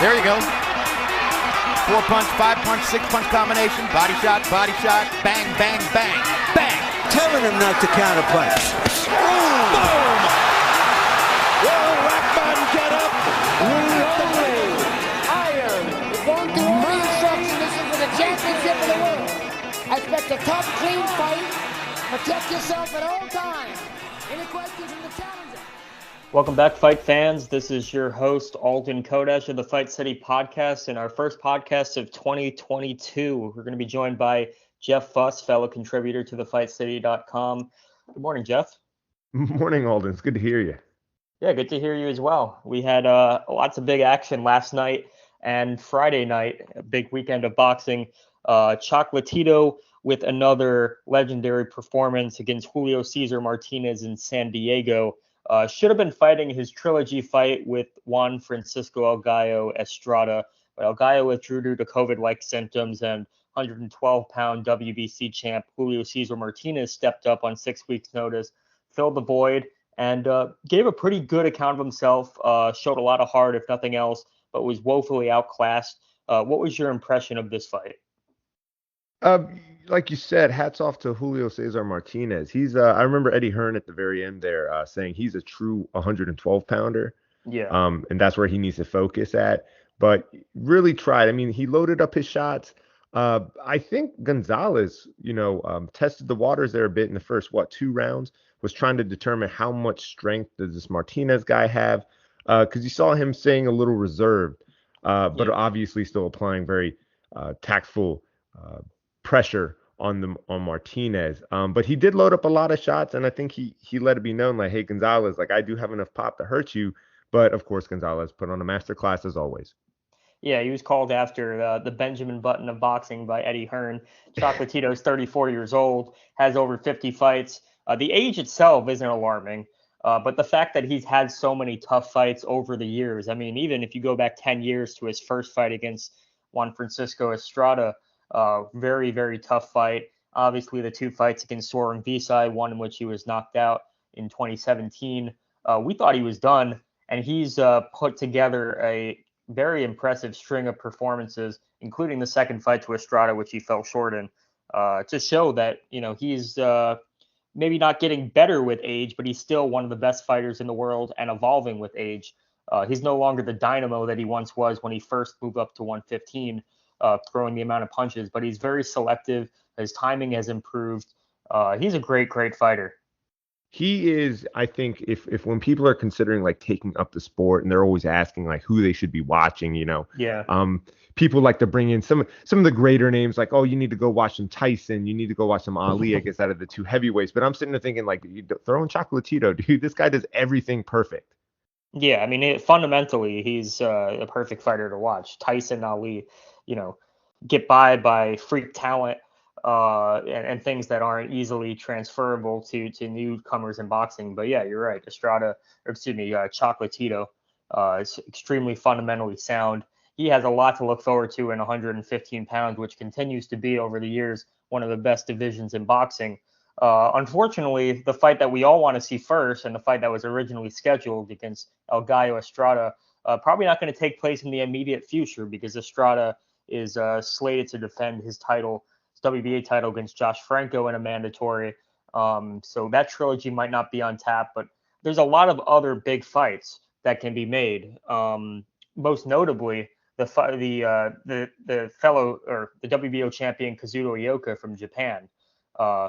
There you go. 4-punch, 5-punch, 6-punch combination. Body shot, bang, bang, bang, bang. Telling him not to counterpunch. Boom! Will Rackman get up? Reloading! Iron. You're going through all the instructions. This is for the championship of the world. I expect a tough, clean fight. Protect yourself at all times. Any questions from the challenger? Welcome back, fight fans. This is your host, Alden Kodesh of the Fight City Podcast, and our first podcast of 2022. We're going to be joined by Jeff Fuss, fellow contributor to thefightcity.com. Good morning, Jeff. Morning, Alden. It's good to hear you. Yeah, good to hear you as well. We had lots of big action last night and Friday night, a big weekend of boxing. Chocolatito with another legendary performance against Julio Cesar Martinez in San Diego. Should have been fighting his trilogy fight with Juan Francisco El Gallo Estrada, but El Gallo withdrew due to COVID-like symptoms, and 112-pound WBC champ Julio Cesar Martinez stepped up on 6 weeks' notice, filled the void, and gave a pretty good account of himself, showed a lot of heart, if nothing else, but was woefully outclassed. What was your impression of this fight? Like you said, hats off to Julio Cesar Martinez. He's I remember Eddie Hearn at the very end there saying he's a true 112-pounder. Yeah. And that's where he needs to focus at. But really tried. I mean, he loaded up his shots. I think Gonzalez, tested the waters there a bit in the first, 2 rounds, was trying to determine how much strength does this Martinez guy have. Because you saw him saying a little reserved, but obviously still applying very tactful pressure on Martinez. But he did load up a lot of shots, and I think he let it be known, like, hey, Gonzalez, like, I do have enough pop to hurt you. But of course, Gonzalez put on a masterclass as always. Yeah, he was called after the Benjamin Button of boxing by Eddie Hearn. Chocolatito is 34 years old, has over 50 fights. The age itself isn't alarming, but the fact that he's had so many tough fights over the years. I mean, even if you go back 10 years to his first fight against Juan Francisco Estrada, very, very tough fight. Obviously, the 2 fights against Soren Visai, one in which he was knocked out in 2017. We thought he was done, and he's put together a very impressive string of performances, including the second fight to Estrada, which he fell short in, to show that, he's maybe not getting better with age, but he's still one of the best fighters in the world and evolving with age. He's no longer the dynamo that he once was when he first moved up to 115. Throwing the amount of punches, but he's very selective. His timing has improved. He's a great, great fighter. He is, I think, if when people are considering like taking up the sport and they're always asking like who they should be watching, people like to bring in some of the greater names, like, oh, you need to go watch some Tyson, you need to go watch some Ali, I guess, out of the 2 heavyweights. But I'm sitting there thinking, like, you throw in Chocolatito, dude, this guy does everything perfect. Yeah, I mean, fundamentally, he's a perfect fighter to watch. Tyson, Ali, get by freak talent and things that aren't easily transferable to newcomers in boxing. But yeah, you're right. Chocolatito is extremely fundamentally sound. He has a lot to look forward to in 115 pounds, which continues to be over the years one of the best divisions in boxing. Unfortunately, the fight that we all want to see first, and the fight that was originally scheduled against El Gallo Estrada, probably not going to take place in the immediate future, because Estrada is slated to defend his WBA title against Josh Franco in a mandatory. So that trilogy might not be on tap, but there's a lot of other big fights that can be made. Most notably, the WBO champion Kazuto Ioka from Japan,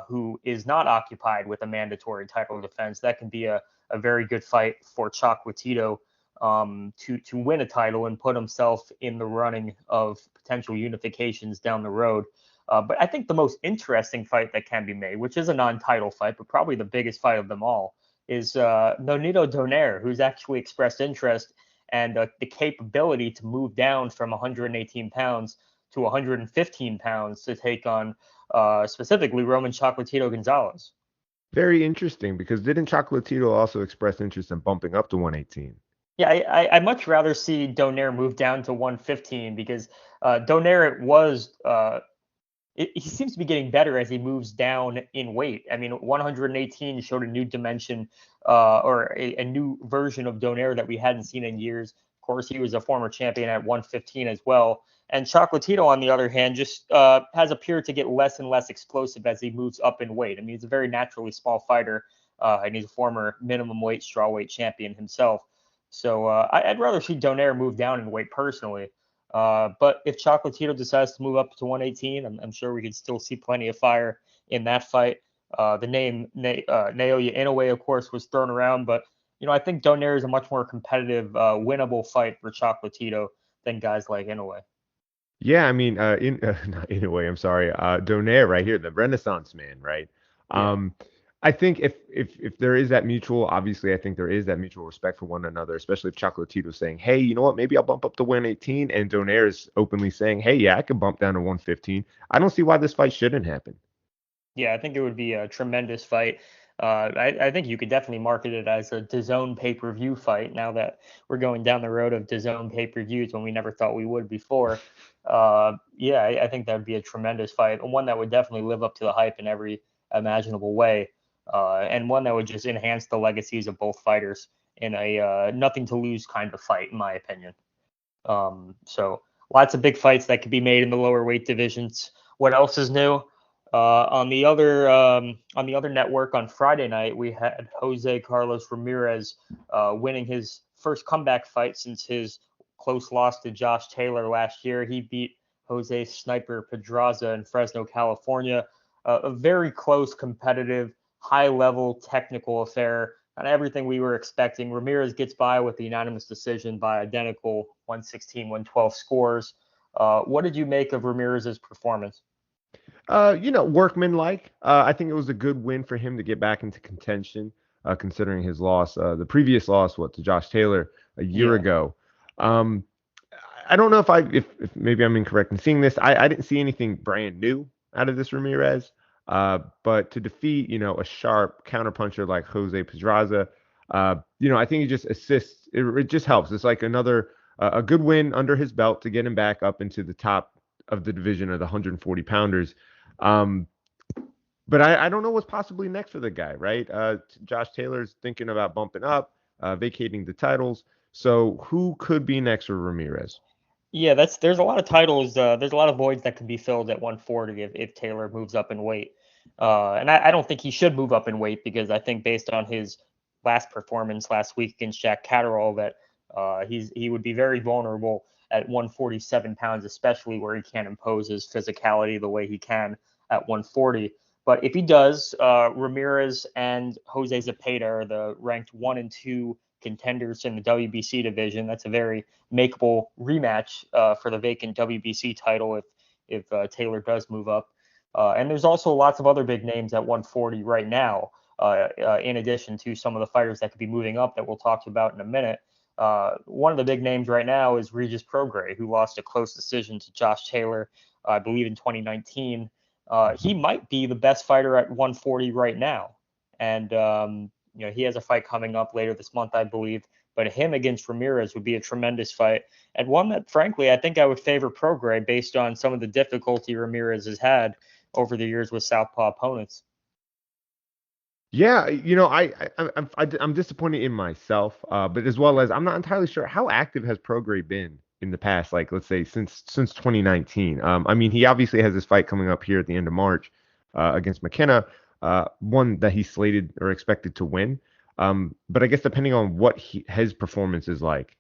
who is not occupied with a mandatory title defense. That can be a very good fight for Chocolatito to win a title and put himself in the running of potential unifications down the road. But I think the most interesting fight that can be made, which is a non-title fight, but probably the biggest fight of them all, is Nonito Donaire, who's actually expressed interest and the capability to move down from 118 pounds to 115 pounds to take on specifically Roman Chocolatito Gonzalez. Very interesting, because didn't Chocolatito also express interest in bumping up to 118? Yeah, I much rather see Donaire move down to 115, because Donaire he seems to be getting better as he moves down in weight. I mean, 118 showed a new dimension or a new version of Donaire that we hadn't seen in years. course, he was a former champion at 115 as well. And Chocolatito, on the other hand, just has appeared to get less and less explosive as he moves up in weight. I mean, he's a very naturally small fighter, and he's a former minimum weight strawweight champion himself. So I'd rather see Donaire move down in weight personally. But if Chocolatito decides to move up to 118, I'm sure we could still see plenty of fire in that fight. The name Naoya Inoue, of course, was thrown around, but I think Donaire is a much more competitive, winnable fight for Chocolatito than guys like Inoue. Yeah, I mean, not Inoue, I'm sorry, Donaire right here, the Renaissance man, right? Yeah. I think if there is that mutual, obviously, I think there is that mutual respect for one another, especially if Chocolatito's saying, hey, you know what, maybe I'll bump up to 118, and Donaire is openly saying, hey, yeah, I could bump down to 115. I don't see why this fight shouldn't happen. Yeah, I think it would be a tremendous fight. I think you could definitely market it as a DAZN pay-per-view fight now that we're going down the road of DAZN pay-per-views when we never thought we would before. Yeah, I think that would be a tremendous fight, and one that would definitely live up to the hype in every imaginable way, and one that would just enhance the legacies of both fighters in a nothing to lose kind of fight, in my opinion. So lots of big fights that could be made in the lower weight divisions. What else is new? On the other network on Friday night, we had Jose Carlos Ramirez winning his first comeback fight since his close loss to Josh Taylor last year. He beat Jose Sniper Pedraza in Fresno, California. A very close, competitive, high-level technical affair. And everything we were expecting. Ramirez gets by with the unanimous decision by identical 116-112 scores. What did you make of Ramirez's performance? Workmanlike. I think it was a good win for him to get back into contention, considering his loss, the previous loss, to Josh Taylor a year ago. I don't know if maybe I'm incorrect in seeing this. I didn't see anything brand new out of this Ramirez. But to defeat, a sharp counterpuncher like Jose Pedraza, I think he just assists. It just helps. It's like another a good win under his belt to get him back up into the top of the division of the 140 pounders. But I don't know what's possibly next for the guy, right? Josh Taylor's thinking about bumping up, vacating the titles. So who could be next for Ramirez? Yeah, there's a lot of titles. There's a lot of voids that can be filled at 140 if Taylor moves up in weight. And I don't think he should move up in weight because I think based on his last performance last week against Jack Catterall that he would be very vulnerable at 147 pounds, especially where he can't impose his physicality the way he can at 140. But if he does, Ramirez and Jose Zepeda are the ranked 1 and 2 contenders in the WBC division. That's a very makeable rematch for the vacant WBC title if Taylor does move up. And there's also lots of other big names at 140 right now, in addition to some of the fighters that could be moving up that we'll talk about in a minute. One of the big names right now is Regis Prograis, who lost a close decision to Josh Taylor, I believe, in 2019. He might be the best fighter at 140 right now. And, he has a fight coming up later this month, I believe. But him against Ramirez would be a tremendous fight. And one that, frankly, I think I would favor Prograis based on some of the difficulty Ramirez has had over the years with southpaw opponents. Yeah, I'm disappointed in myself, but as well as I'm not entirely sure how active has Prograis been in the past, like let's say since 2019. I mean, he obviously has this fight coming up here at the end of March against McKenna, one that he's slated or expected to win. But I guess depending on what his performance is like,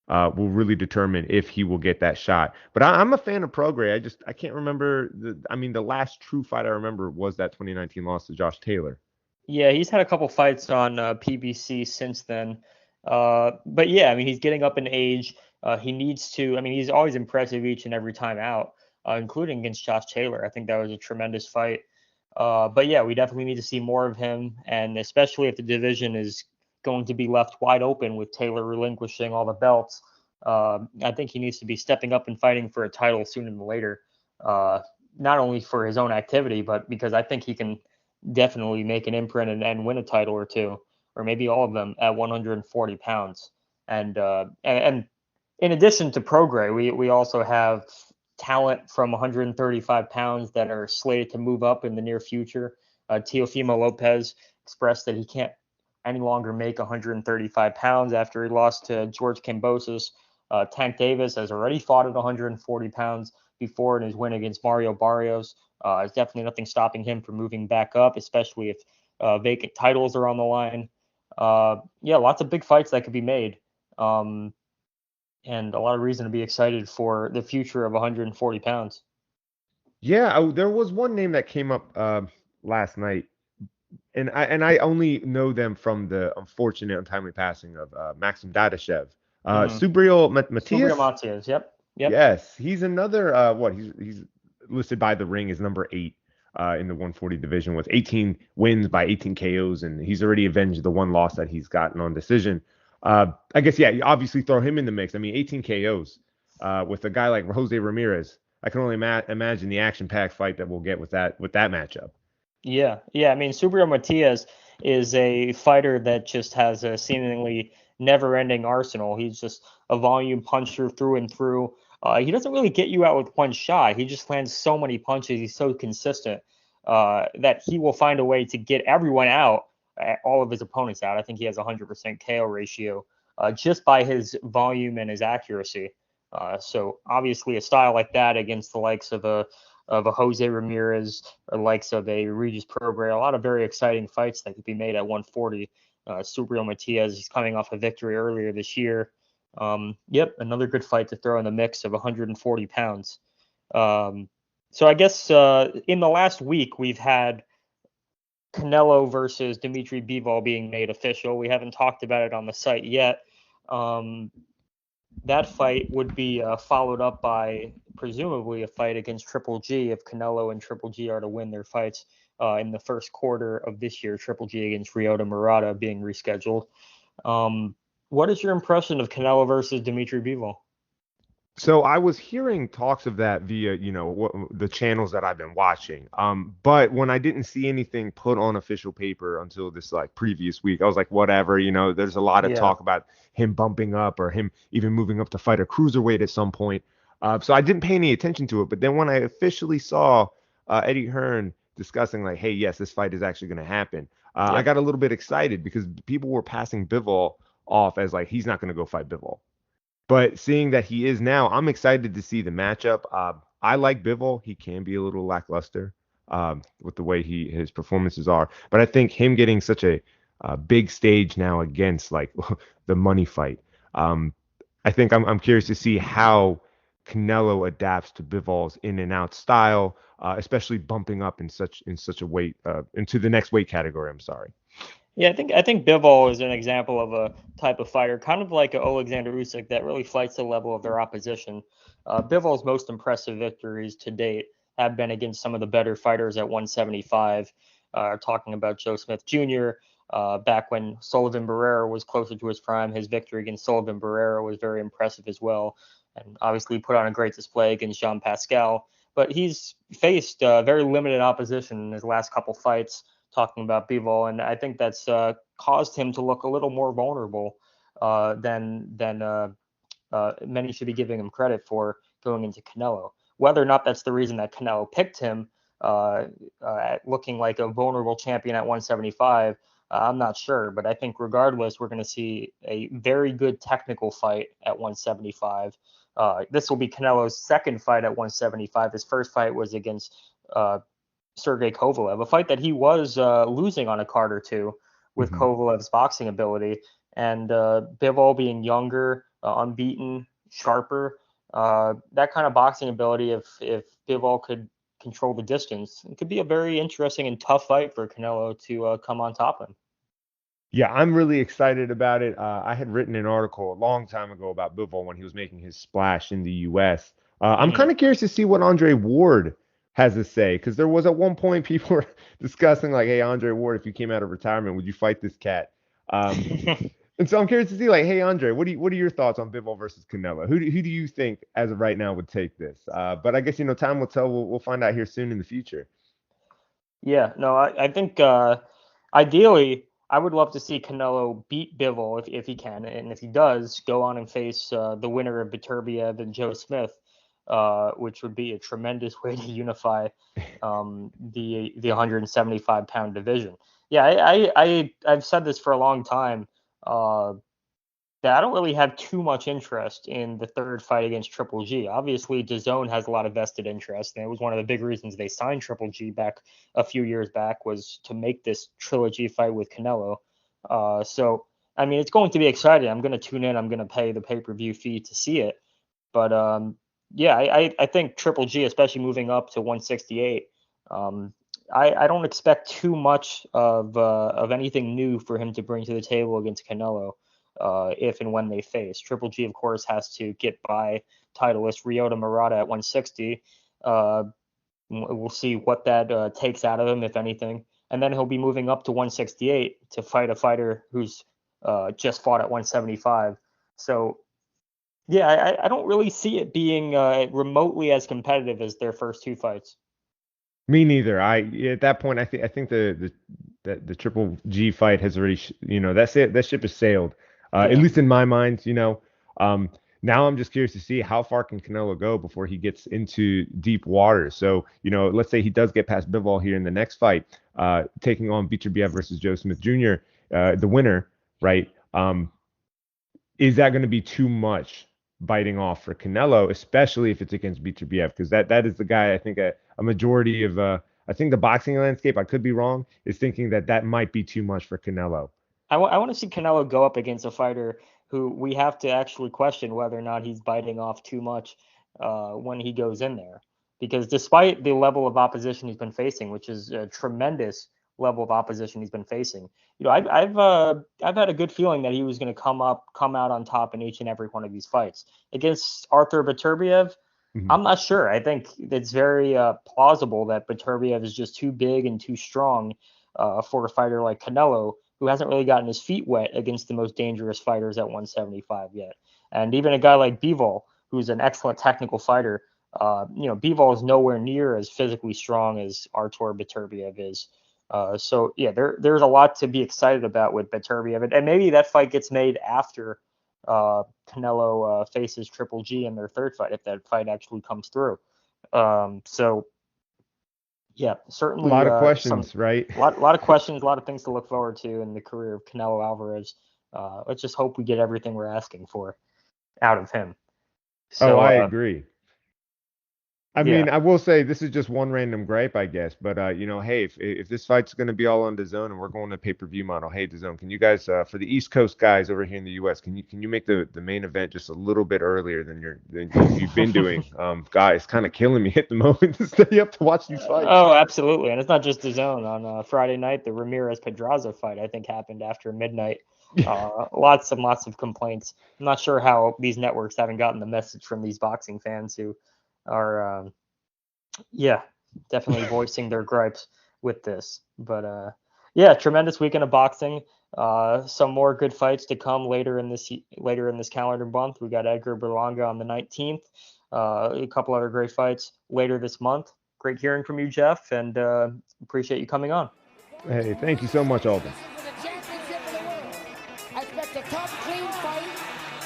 will really determine if he will get that shot. But I'm a fan of Prograis. I can't remember the last true fight I remember was that 2019 loss to Josh Taylor. Yeah, he's had a couple fights on PBC since then. But yeah, I mean, he's getting up in age. He needs to, I mean, he's always impressive each and every time out, including against Josh Taylor. I think that was a tremendous fight. But yeah, we definitely need to see more of him. And especially if the division is going to be left wide open with Taylor relinquishing all the belts, I think he needs to be stepping up and fighting for a title sooner than later. Not only for his own activity, but because I think he can definitely make an imprint and win a title or two, or maybe all of them at 140 pounds. And in addition to Prograis, we also have talent from 135 pounds that are slated to move up in the near future. Teofimo Lopez expressed that he can't any longer make 135 pounds after he lost to George Kambosos. Tank Davis has already fought at 140 pounds before in his win against Mario Barrios. There's definitely nothing stopping him from moving back up, especially if vacant titles are on the line. Yeah, lots of big fights that could be made. And a lot of reason to be excited for the future of 140 pounds. Yeah, there was one name that came up last night, and I only know them from the unfortunate untimely passing of Maxim Dadashev. Subriel Gabriel Matias. Martinez, yep. Yes, he's another he's listed by the ring as number 8 in the 140 division with 18 wins by 18 KOs, and he's already avenged the one loss that he's gotten on decision. I guess you obviously throw him in the mix. I mean, 18 KOs with a guy like Jose Ramirez. I can only imagine the action-packed fight that we'll get with that matchup. Yeah. I mean, Subriel Matias is a fighter that just has a seemingly never-ending arsenal. He's just a volume puncher through and through. He doesn't really get you out with one shot. He just lands so many punches. He's so consistent that he will find a way to get everyone out, all of his opponents out. I think he has a 100% KO ratio just by his volume and his accuracy. So obviously a style like that against the likes of a Jose Ramirez or likes of a Regis Prograis, a lot of very exciting fights that could be made at 140. Subriel Matias, he's coming off a victory earlier this year. Yep, another good fight to throw in the mix of 140 pounds. So I guess in the last week we've had Canelo versus Dimitri Bivol being made official. We haven't talked about it on the site yet. That fight would be followed up by presumably a fight against Triple G if Canelo and Triple G are to win their fights in the first quarter of this year. Triple G against Ryota Murata being rescheduled. What is your impression of Canelo versus Dimitri Bivol? So I was hearing talks of that via, the channels that I've been watching. But when I didn't see anything put on official paper until this previous week, I was like, whatever, there's a lot of talk about him bumping up or him even moving up to fight a cruiserweight at some point. So I didn't pay any attention to it. But then when I officially saw Eddie Hearn discussing hey, yes, this fight is actually going to happen, I got a little bit excited because people were passing Bivol off as he's not going to go fight Bivol. But seeing that he is now, I'm excited to see the matchup. I like Bivol. He can be a little lackluster with the way his performances are. But I think him getting such a big stage now against the money fight, I think I'm curious to see how Canelo adapts to Bivol's in and out style, especially bumping up in such a weight into the next weight category. I'm sorry. Yeah, I think Bivol is an example of a type of fighter, kind of like Alexander Usyk, that really fights the level of their opposition. Bivol's most impressive victories to date have been against some of the better fighters at 175. Talking about Joe Smith Jr. Back when Sullivan Barrera was closer to his prime, his victory against Sullivan Barrera was very impressive as well, and obviously put on a great display against Jean Pascal. But he's faced very limited opposition in his last couple fights. Talking about Bivol, and I think that's caused him to look a little more vulnerable than many should be giving him credit for going into Canelo. Whether or not that's the reason that Canelo picked him, looking like a vulnerable champion at 175, I'm not sure. But I think regardless, we're going to see a very good technical fight at 175. This will be Canelo's second fight at 175. His first fight was against Sergey Kovalev, a fight that he was losing on a card or two with Kovalev's boxing ability. And Bivol being younger, unbeaten, sharper, that kind of boxing ability, if Bivol could control the distance, it could be a very interesting and tough fight for Canelo to come on top of him. Yeah, I'm really excited about it. I had written an article a long time ago about Bivol when he was making his splash in the U.S. I'm kind of curious to see what Andre Ward has to say, because there was at one point people were discussing hey, Andre Ward, if you came out of retirement, would you fight this cat? And so I'm curious to see hey, Andre, what are your thoughts on Bivol versus Canelo? Who do you think as of right now would take this? But I guess time will tell. We'll find out here soon in the future. Yeah, no, I think ideally I would love to see Canelo beat Bivol if he can, and if he does, go on and face the winner of Beterbiev and Joe Smith. Which would be a tremendous way to unify the 175-pound division. Yeah, I've said this for a long time. that I don't really have too much interest in the third fight against Triple G. Obviously, DAZN has a lot of vested interest, and it was one of the big reasons they signed Triple G back a few years back, was to make this trilogy fight with Canelo. So, I mean, it's going to be exciting. I'm going to tune in. I'm going to pay the pay-per-view fee to see it. But yeah, I think Triple G, especially moving up to 168, I don't expect too much of anything new for him to bring to the table against Canelo. If and when they face. Triple G, of course, has to get by titleist Ryota Murata at 160. We'll see what that takes out of him, if anything. And then he'll be moving up to 168 to fight a fighter who's just fought at 175. So, yeah, I don't really see it being remotely as competitive as their first two fights. Me neither. At that point, I think the Triple G fight has already, that's it. That ship has sailed. At least in my mind, now I'm just curious to see how far can Canelo go before he gets into deep water. So, let's say he does get past Bivol here in the next fight, taking on Beterbiev versus Joe Smith Jr., the winner, right? Is that going to be too much biting off for Canelo, especially if it's against Beterbiev? Because that is the guy, I think, a majority of, I think the boxing landscape, I could be wrong, is thinking that might be too much for Canelo. I want to see Canelo go up against a fighter who we have to actually question whether or not he's biting off too much when he goes in there. Because despite the level of opposition he's been facing, which is a tremendous level of opposition he's been facing, I've had a good feeling that he was going to come out on top in each and every one of these fights. Against Arthur Beterbiev, I'm not sure. I think it's very plausible that Beterbiev is just too big and too strong for a fighter like Canelo, who hasn't really gotten his feet wet against the most dangerous fighters at 175 yet. And even a guy like Bivol, who's an excellent technical fighter, Bivol is nowhere near as physically strong as Artur Beterbiev is. So yeah, there's a lot to be excited about with Beterbiev, and maybe that fight gets made after Canelo faces Triple G in their third fight, if that fight actually comes through. So yeah, certainly a lot of questions, right? A lot of questions, a lot of things to look forward to in the career of Canelo Alvarez. Let's just hope we get everything we're asking for out of him. So, I agree. I mean, I will say this is just one random gripe, I guess. But hey, if this fight's going to be all on DAZN and we're going to pay-per-view model, hey DAZN, can you guys, for the East Coast guys over here in the U.S., can you make the main event just a little bit earlier than you've been doing? Guys, kind of killing me at the moment to stay up to watch these fights. Oh, absolutely, and it's not just DAZN. On Friday night, the Ramirez Pedraza fight, I think, happened after midnight. Lots and lots of complaints. I'm not sure how these networks haven't gotten the message from these boxing fans who are definitely voicing their gripes with this. But tremendous weekend of boxing. Some more good fights to come later in this calendar month. We got Edgar Berlanga on the 19th. A couple other great fights later this month. Great hearing from you, Jeff, and appreciate you coming on. Hey, thank you so much, Alden. I expect a tough, clean fight.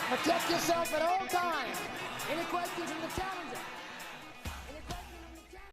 Protect yourself at all times. Any questions from the challenger?